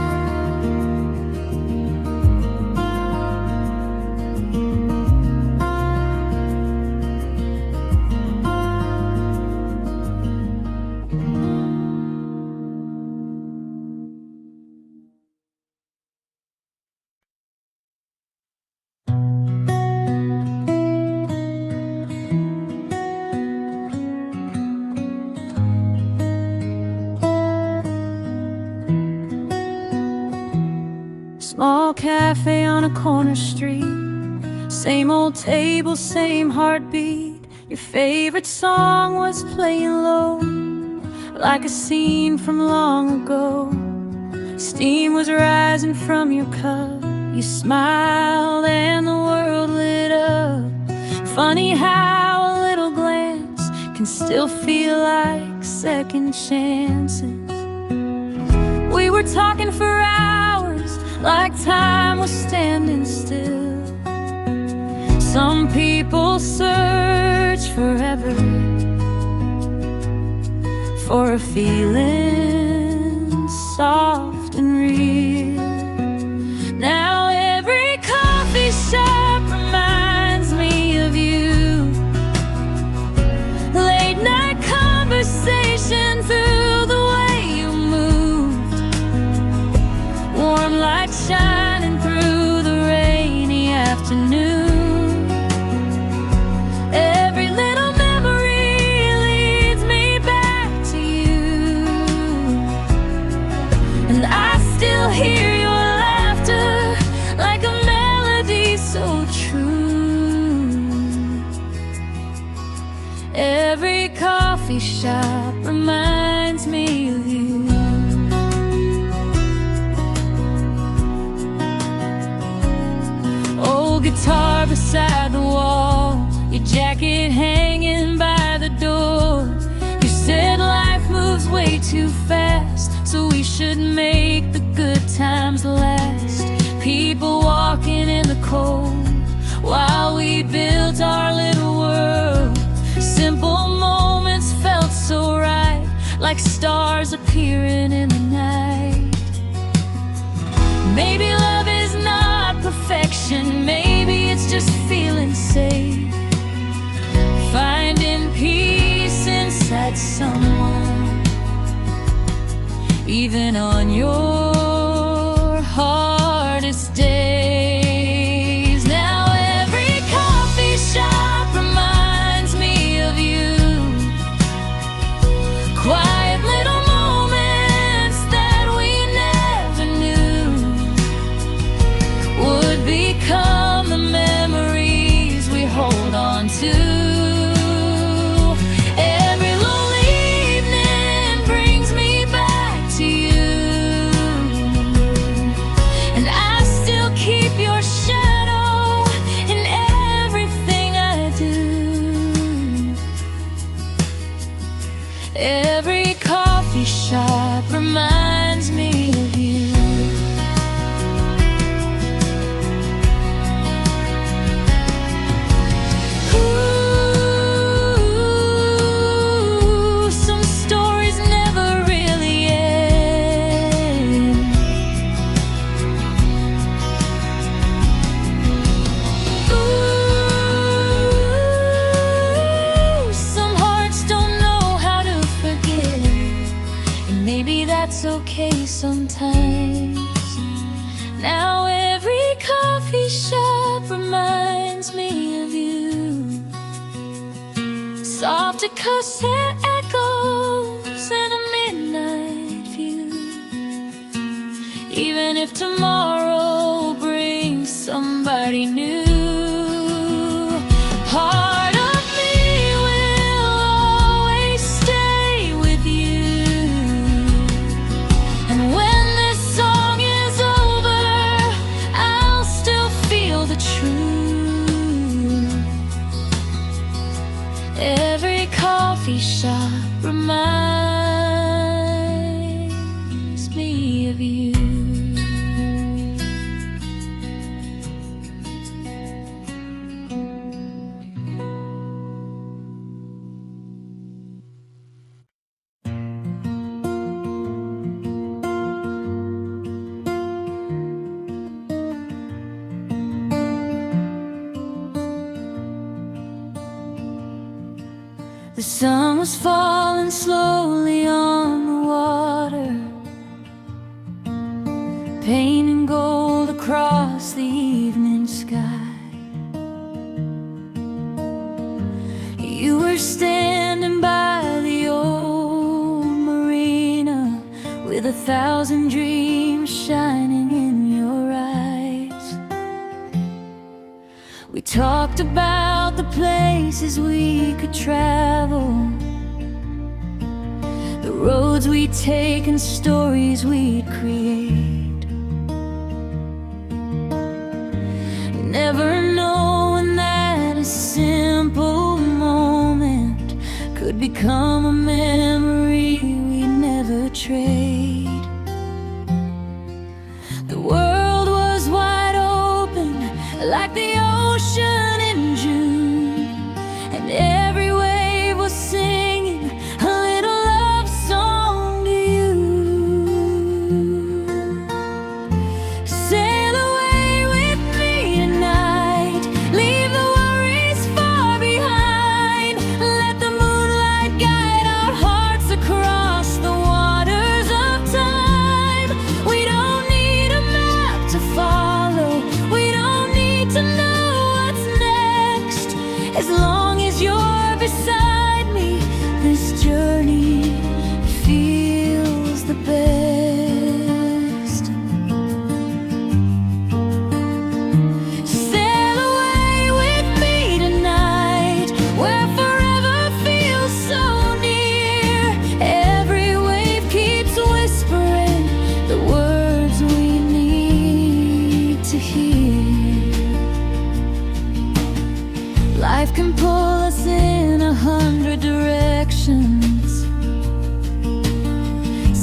Small cafe on a corner street, same old table, same heartbeat. Your favorite song was playing low, like a scene from long ago. Steam was rising from your cup, you smiled and the world lit up. Funny how a little glance can still feel like second chances. We were talking for hours, like time was standing still. Some people search forever for a feeling soft and real. Now every coffee shop reminds me of you. Late night conversation through guitar beside the wall, your jacket hanging by the door. You said life moves way too fast, so we should make the good times last. People walking in the cold while we built our little world. Simple moments felt so right, like stars appearing in the night. Maybe love is not perfection, maybe it's just feeling safe, finding peace inside someone, even on your hardest days. Now every coffee shop reminds me of you, quiet little moments that we never knew would become the memories we hold on to. Every lonely evening brings me back to you, and I still keep your shadow in everything I do. Every coffee shop reminds me of you. Ooh, some stories never really end. Ooh, some hearts don't know how to forget, and maybe that's okay sometimes. Now every coffee shop reminds me of you, soft acoustic echoes and a midnight view. Even if tomorrow brings somebody new, part of me will always stay with you. And when this song is over, I'll still feel the truth. Every coffee shop reminds me of you. The sun was falling slowly on the water, painting gold across the evening sky. You were standing by the old marina with 1,000 dreams shining in your eyes. We talked about the places we could travel, the roads we'd take and stories we'd create. Never knowing that a simple moment could become a memory we'd never trade. The world was wide open like the ocean in June, and every wave was singing a little love song to you. Sail away with me tonight, leave the worries far behind, let the moonlight guide our hearts across the waters of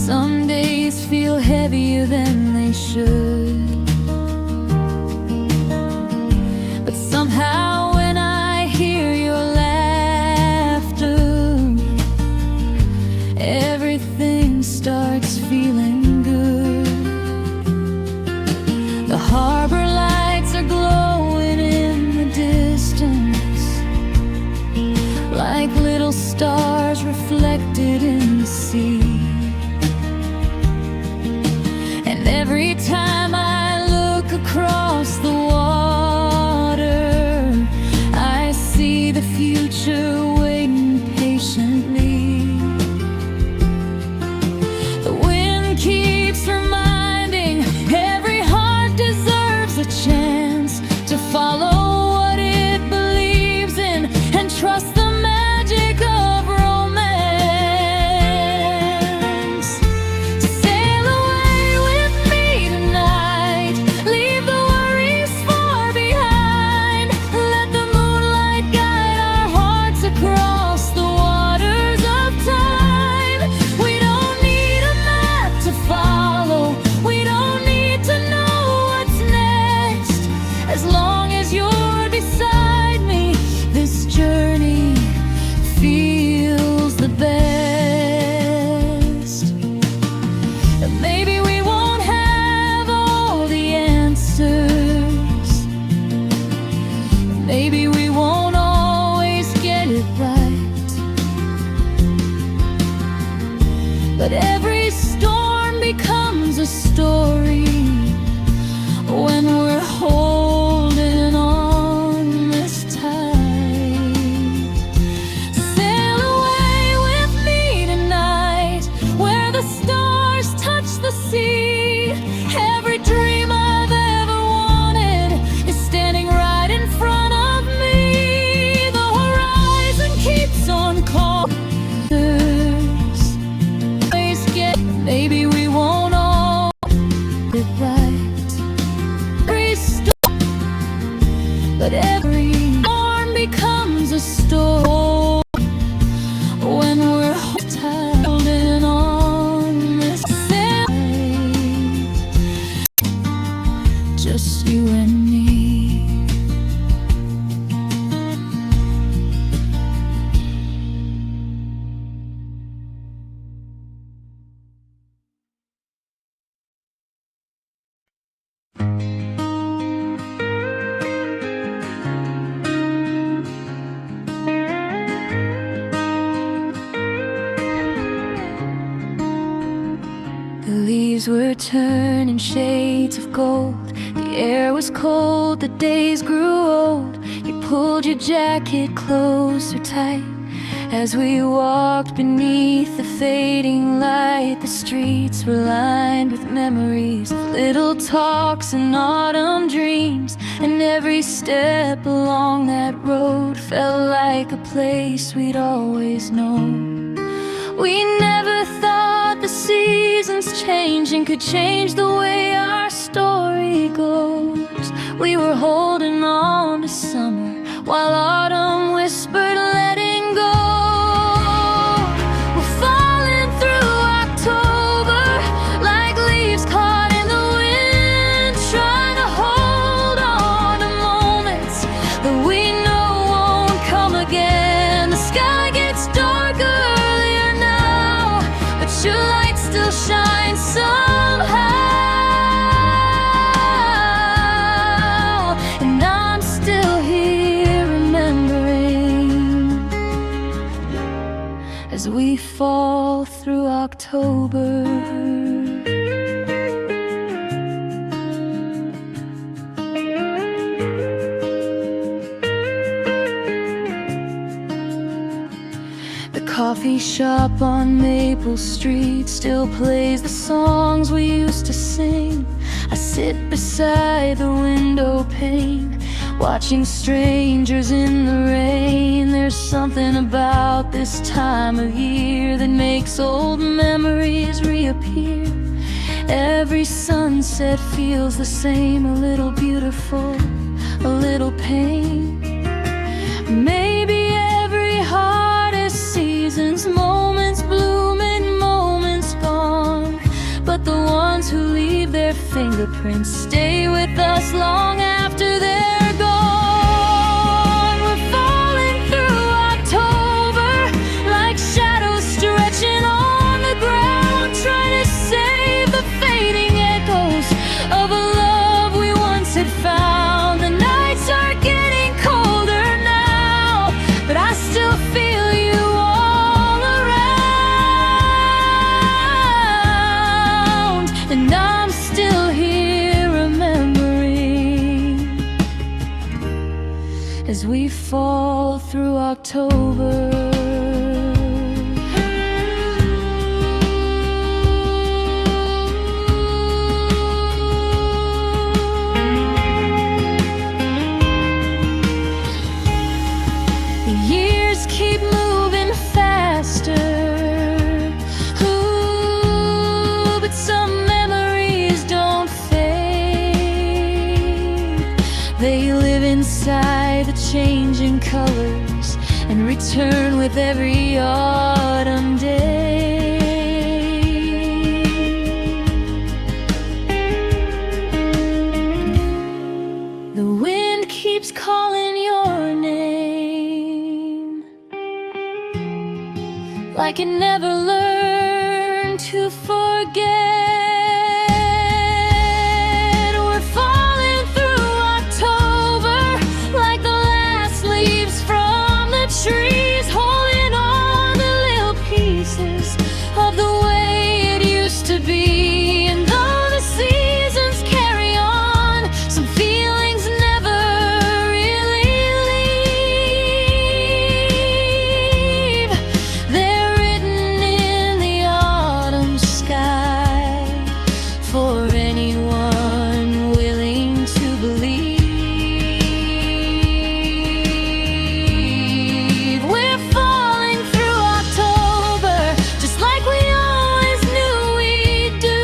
Some days feel heavier than they should, but somehow when I hear your laughter, everything starts feeling good. The harbor lights are glowing in the distance, like little stars reflected in the sea. And every time I look across the water, I see the future waiting patiently. The wind keeps reminding every heart deserves a chance to follow what it believes in and trust the magic of romance. Sail away with me tonight, leave the worries far behind. Let the moonlight guide our hearts across the waters of time. We don't need a map to follow, we don't need to know what's next. As long as you're beside me, this journey feels the best. And maybe we won't have all the answers, maybe we won't always get it right, but every storm becomes a story when we're holding on this tight. Sail away with me tonight, where the stars touch the sea. Every dream I've ever wanted is standing right in front of me. The horizon keeps on calling. Maybe we won't all get it right, but every storm becomes a storm when we're holding on this side, just you and me. The leaves were turning shades of gold. The air was cold, the days grew old. You pulled your jacket closer tight as we walked beneath the fading light. The streets were lined with memories of little talks and autumn dreams, and every step along that road felt like a place we'd always known. We never thought the seasons changing could change the way our story goes. We were holding on to summer while autumn whispered letting go. We're falling through October like leaves caught in the wind, trying to hold on to moments that we know won't come again. The sky gets darker earlier now, but your light still shines somehow, and I'm still here remembering as we fall through October. The coffee shop on Maple Street still plays the songs we used to sing. I sit beside the window pane, watching strangers in the rain. There's something about this time of year that makes old memories reappear. Every sunset feels the same, a little beautiful, a little pain. Maybe every heart has seasons, moments blooming, moments gone. leave their fingerprints, stay with us long after they're gone. We're falling through October like shadows stretching on the ground, trying to save the fading echoes of a love we once had found. The nights are getting colder now, but I still feel you all around, and I'm still here remembering as we fall through October. Years keep moving faster, ooh, but some memories don't fade. They live inside the changing colors and return with every autumn day. The wind keeps calling your name, like it never learned to forget. We're falling through October like the last leaves from the trees, holding on to little pieces of the way it used to be. And though the seasons carry on, some feelings never really leave. They're written in the autumn sky for anyone willing to believe. We're falling through October just like we always knew we'd do,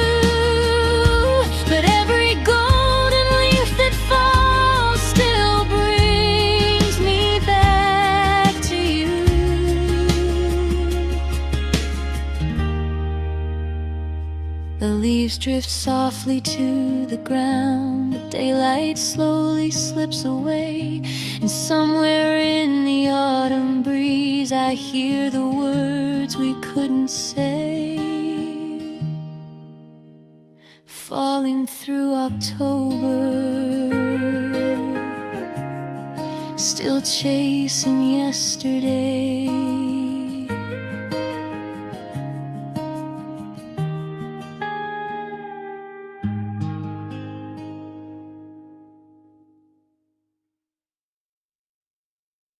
but every golden leaf that falls still brings me back to you. The leaves drift softly to the ground, the daylight slowly slips away, and somewhere in the autumn breeze I hear the words we couldn't say. Falling through October, still chasing yesterday.